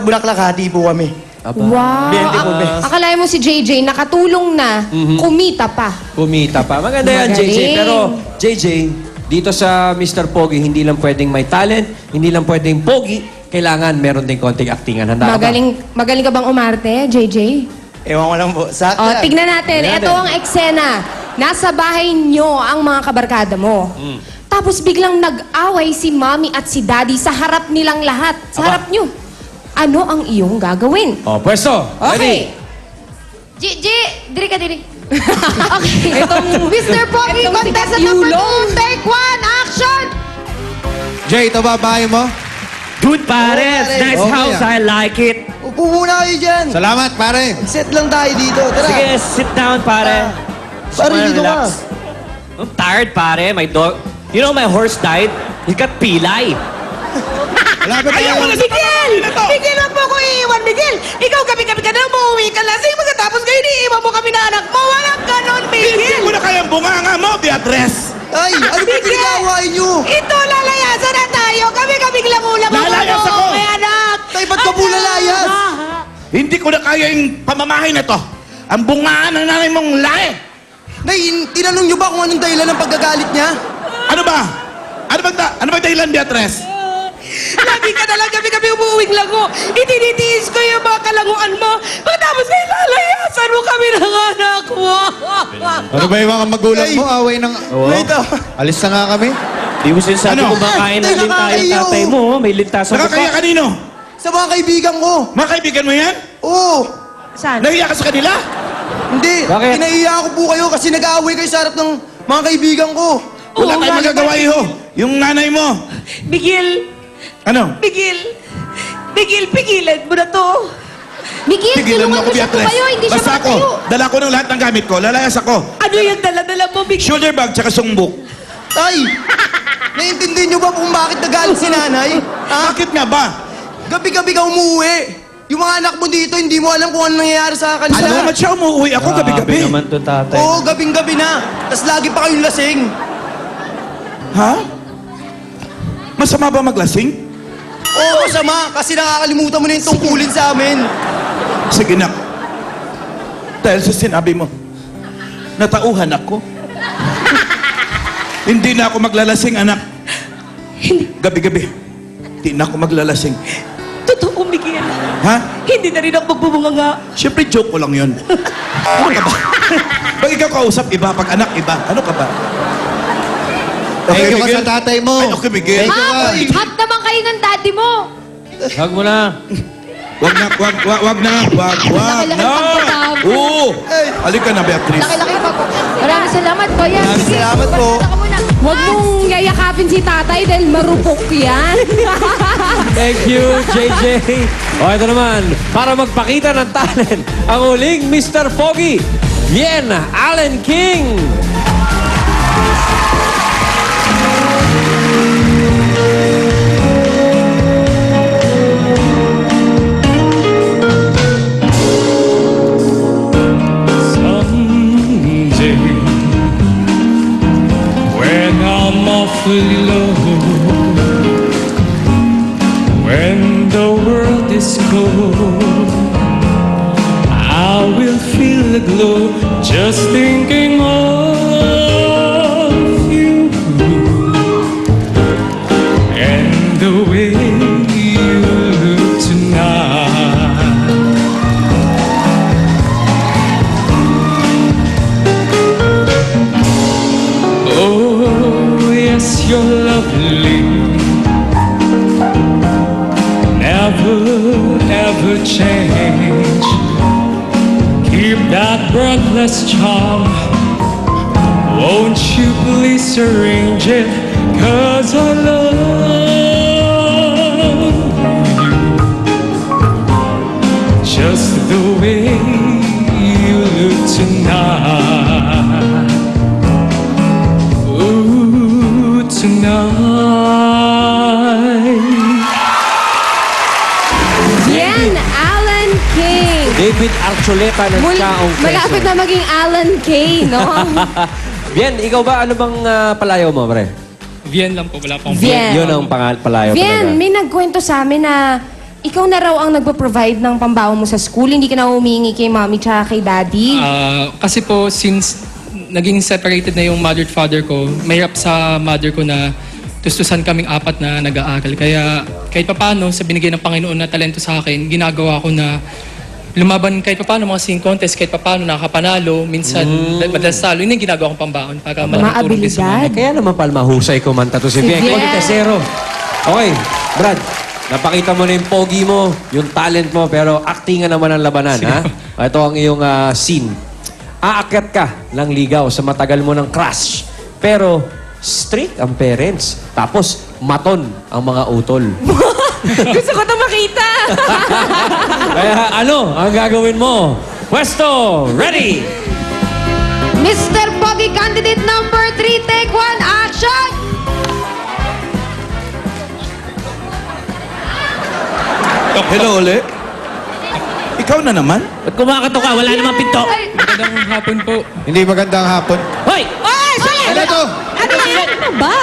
Bulaklak, hati po kami. Wow. Biyente po, be. Akalain mo si JJ, nakatulong na, kumita pa. Kumita pa. Maganda yan, JJ. Magaling. Pero, JJ, dito sa Mr. Pogi, hindi lang pwedeng may talent, hindi lang pwedeng pogi, kailangan meron din konting actingan. Handa ka ba? Magaling ka bang umarte, JJ? Ewan ko lang po. Sakto O, lang. tignan natin. Tignan Ito natin. ang eksena. Nasa bahay nyo ang mga kabarkada mo. Tapos biglang nag-away si mommy at si daddy sa harap nilang lahat. Sa Aba. harap nyo. Ano ang iyong gagawin? Oh, pwesto. Okay. Diri ka, diri. Okay. Mr. Pogi, contestant number 2, take 1, action! Jay, ito ba bahay mo? Good pares! Oh, Nice okay, house, ah. I like it! Upo muna kayo dyan. Salamat, pare. Set lang tayo dito. Tara. Sige, sit down, pare. Pare, dito ka. I'm tired, pare. My dog... You know, my horse died. He got pilay. Malapit tayo. Miguel! Miguel, wag mo ko iiwan, Miguel! Ikaw gabi-gabi ka na, umuwi ka lasing, magkatapos ngayon iiwan mo kami na anak mo. Walang ganon, Hindi Miguel! mo na kayang bunganga mo, Beatrice! Ay, ano ba pinag-aawain nyo? Ito, lalayasan na tayo. Kami lang ulam ang Lalayas ano, ako. may anak! Tay, ba't ka po lalayas? Hindi ko na kaya yung pamamahay na to. Ang bungaan ng nanay mong lahi! Nay, tinanong nyo ba kung anong dahilan ng pagkagalit niya? Ano ba? Ano ba dahilan, Beatrice? Lagi ka na lang gabi-gabi umuuwing lago. Itinitiis ko yung mga kalanguan mo. Pagkatapos ngayon lalayasan mo kami ng anak mo. Ano ba yung mga magulang mo? Away ng... Wait, Alis na nga kami. Di mo sinasabi Ano? kumakain ng linta yung tatay mo. May linta sa Nakakaya mukha. kanino? sa mga kaibigan ko. Mga kaibigan mo yan? Oo. Saan? Nahiya ka sa kanila? Hindi. Bakit? Kinaiya ko po kayo kasi nag-aaway kayo sa harap ng mga kaibigan ko. Wala Oo, tayong bakit magagawa, ba? iho. Yung nanay mo. Miguel, Ano? Miguel, pigilan mo na to. Miguel, Tigilan mo tulungan ako, mo siya Beatrice. tumayo. Hindi siya Basta ako, matayo. dala ko ng lahat ng gamit ko. Lalayas ako. Ano yung dala-dala mo, Miguel? Shoulder bag, tsaka sungbuk. Tay, naiintindihan nyo ba kung bakit nagalit si nanay? Ha? Bakit nga ba? Gabi-gabi ka umuwi. Yung mga anak mo dito, hindi mo alam kung ano nangyayari sa kanila. Ano naman siya umuwi? Ako gabi-gabi. Grabe naman to, tatay. Oo, gabing-gabi na. Tapos lagi pa kayong lasing. Ha? Masama ba maglasing? Oo, masama. Kasi nakakalimutan mo na yung tungkulin sa amin. Sige nak. Dahil sa sinabi mo, natauhan ako. Hindi na ako maglalasing, anak. Gabi-gabi. Hindi na ako maglalasing. Totoo, Miguel. Ha? Hindi na rin ako magbubunganga. Siyempre, joke ko lang yun. Ano ka ba? Pag ikaw kausap, iba. Pag anak, iba. Ano ka ba? Thank you ka sa tatay mo. Ay, okay, Miguel. Thank you ka. Hot naman kayo ng daddy mo. Huwag mo na. Wag na. Laki-laki na. ng pagkatabo. Oo. Halika na, Beatrice. Laki-laki pa po. Maraming salamat, Kuya. Maraming Sige, salamat po. basta ka muna. Huwag mong yayakapin si tatay dahil marupok yan. Thank you, JJ. O, ito naman, para magpakita ng talent, ang uling Mr. Pogi, Bien Allen King. Someday, when I'm awfully low, when the world is cold, I will feel a glow just thinking of you and the way you look tonight. Oh, yes, you're lovely. Never, ever change. Keep that breathless charm. Won't you please arrange it? 'Cause I love you. Just the way you look tonight. Ooh, tonight. Bien Allen King. David Archuleta ng Chaong Malapit na maging Alan Kay, no? Bien, ikaw ba? Ano bang palayaw mo, pre? Vian lang po, wala pang Vian. Yun ang palayaw Bien, talaga. may nagkwento sa amin na ikaw na raw ang nagpo-provide ng pambaon mo sa school, hindi ka na humingi kay mommy tsaka kay daddy. Kasi po, since naging separated na yung mother at father ko, mahirap sa mother ko na tustusan kaming apat na nag-aaral. Kaya kahit papano, sa binigay ng Panginoon na talento sa akin, ginagawa ko na lumaban kahit papano mga singing contest, kahit papano nakapanalo, minsan madalas talo. Yun yung ginagawa kong pambaon para makatulong din sa mga abilidad. Kaya naman pal mahusay kumanta to si Si Bien. Bien. Contesero. Okay, Brad. Napakita mo na yung pogi mo, yung talent mo, pero actingan naman ang labanan, ha? Ito ang iyong scene. Aakyat ka ng ligaw sa matagal mo ng crush. Pero strict ang parents. Tapos maton ang mga utol. Gusto ko ito makita! Kaya ano ang gagawin mo? Pwesto, ready! Mr. Pogi candidate number 3, take 1, action! Hello, ulit. Ikaw na naman? Ba't kumakato ka? Wala namang pinto. Magandang hapon po. Hindi magandang hapon. Hoy! Ano to? Ano ba?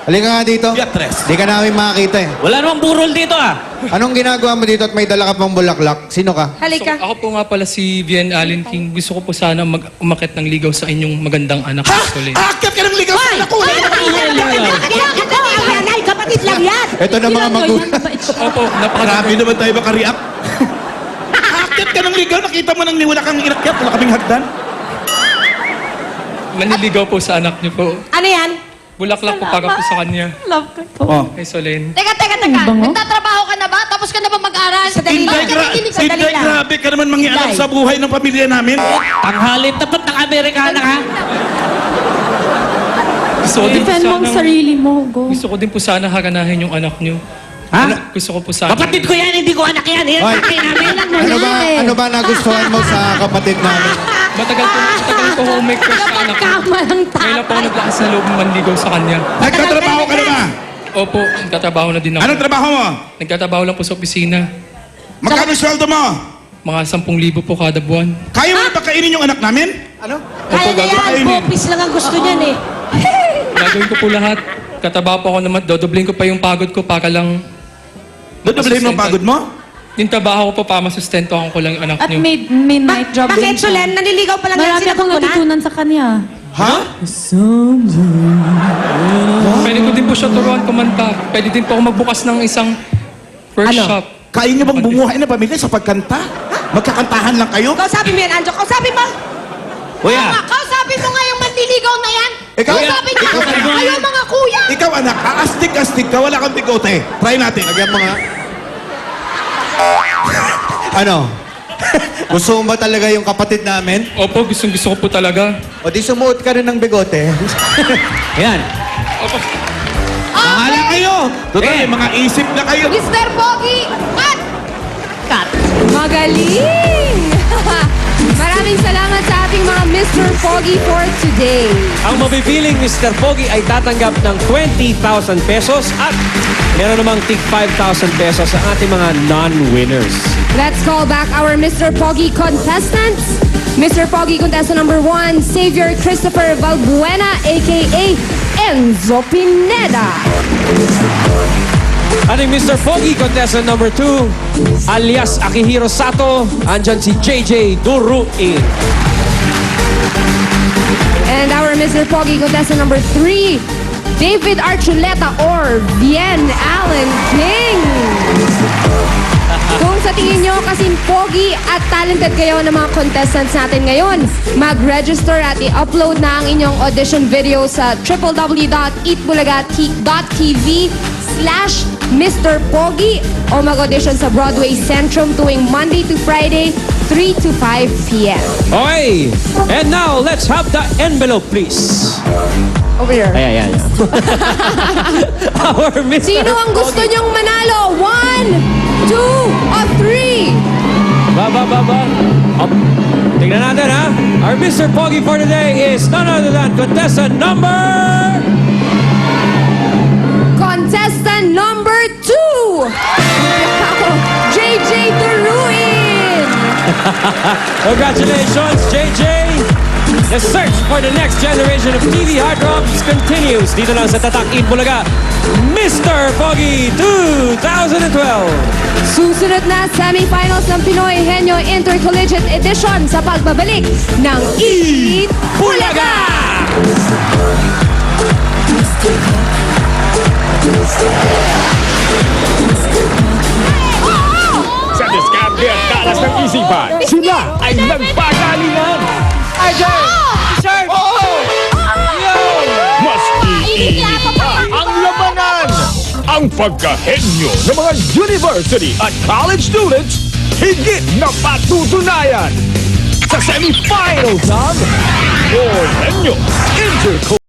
Halika nga dito. Beatrice. Hindi ka namin makakita eh. Wala namang burol dito ah. Anong ginagawa mo dito at may dala ka pang bulaklak? Sino ka? Halika. Ako po nga pala si Bien Allen King. Gusto ko po sana umakit ng ligaw sa inyong magandang anak. Ha? Solin. Aakyat ka ng ligaw sa anak ko! Kapatid lang yan! Ito na mga magulang. Opo, Grabe naman tayo maka-react. Aakyat ka ng ligaw, nakita mo nang wala kang inakyat, wala kaming hagdan. Maniligaw po sa anak niyo po. Ano yan? Bulaklak po para po sa kanya. Love ko po. Oh. Kay Solen. Teka. Nagtatrabaho ka na ba? Tapos ka na ba mag-aral? Sandali lang. Hindi, grabe ka naman mangialam sa buhay ng pamilya namin. Tanghalin tapat ng Amerikana ka. Gusto ko din po Defend mo ang sana, sarili mo. Go. gusto ko din po sana haganahin yung anak niyo. Ha? Gusto ko po sana. Kapatid ko yan, hindi ko anak yan. Yan, Hoy. akin namin. Ano ba nagustuhan mo sa kapatid namin? Matagal ko may crush sa anak ko. Kama ng Kailan po ako naglakas na loob manligaw sa kanya. Nagtatrabaho ka na ba? Opo, nagtatrabaho na din ako. Anong trabaho mo? Nagtatrabaho lang po sa opisina. Magkano sweldo mo? Mga 10,000 po kada buwan. Kaya mo ba kainin yung anak namin? Kaya Opo, na yan. kainin. Popis lang ang gusto niyan eh. Gagawin ko po lahat. Tatrabaho po ako naman. Dodoblin ko pa yung pagod ko para lang... Dodoblin mo ang pagod mo? Yung trabaho ko po para masustentohan ko lang yung anak At niyo. may night job din Bakit, siya. Solen? Naniligaw pa lang yan. Marami akong Sinagot ko na. natutunan sa kanya. Ha? Pwede ko din po siya turuan kumanta. Pwede din po ako magbukas ng isang first Ano? shop. Kaya niyo bang bumuhay na pamilya sa pagkanta? Magkakantahan lang kayo? Kausapin mo yan, Anjo. Kausapin mo. Kuya, Kausapin mo nga yung manliligaw na yan. Ikaw, Kausapin niya. ikaw, Kayo mga kuya. ikaw anak, aastig-astig ka, wala kang bigote. Try natin. Lagyan mo nga. Ano? Gusto mo ba talaga yung kapatid namin? Opo, gustong-gusto ko po talaga. O di sumuot ka rin ng bigote. yan. Opo. Mahala kayo! Total, mga isip na kayo. Mr. Pogi, cut! Magaling! Maraming salamat sa ating mga Mr. Pogi for today. Ang mabibiling Mr. Pogi ay tatanggap ng 20,000 pesos at meron namang tig 5,000 pesos ang ating mga non-winners. Let's call back our Mr. Pogi contestants. Mr. Pogi contestant number 1, Xavier Christopher Valbuena, aka Enzo Pineda. Ating Mr. Pogi contestant number 2, alias Akihiro Sato, andyan si JJ Duruin. And our Mr. Pogi contestant number 3, David Archuleta or Bien Allen King. Kung sa tingin nyo kasing pogi at talented kayo ng mga contestants natin ngayon, mag-register at i-upload na ang inyong audition video sa www.eatbulaga.tv/Mr. Pogi o mag-audition sa Broadway Centrum tuwing Monday to Friday, 3 to 5 p.m. Okay, and now let's have the envelope please. Over here. Ayan. Our Mr. Sino ang gusto nyong manalo? 1, 2, or 3? Baba. Up. Tingnan natin ha. Our Mr. Pogi for today is none other than contestant number... Contestant number 2! JJ Duruin! Congratulations, JJ! The search for the next generation of TV heartthrobs continues. Dito lang sa Tatak in Bulaga, Mr. Pogi 2012. Susunod na semifinals ng Pinoy Henyo Intercollegiate Edition sa pagbabalik ng Eat Bulaga! Sa diskarte at talas ng isipan, sila ay nagpagalingan. Mas iinit pa ang labanan. Ang pagkahenyo ng mga university at college students higit na patutunayan sa semifinals ng Henyo Intercollegiate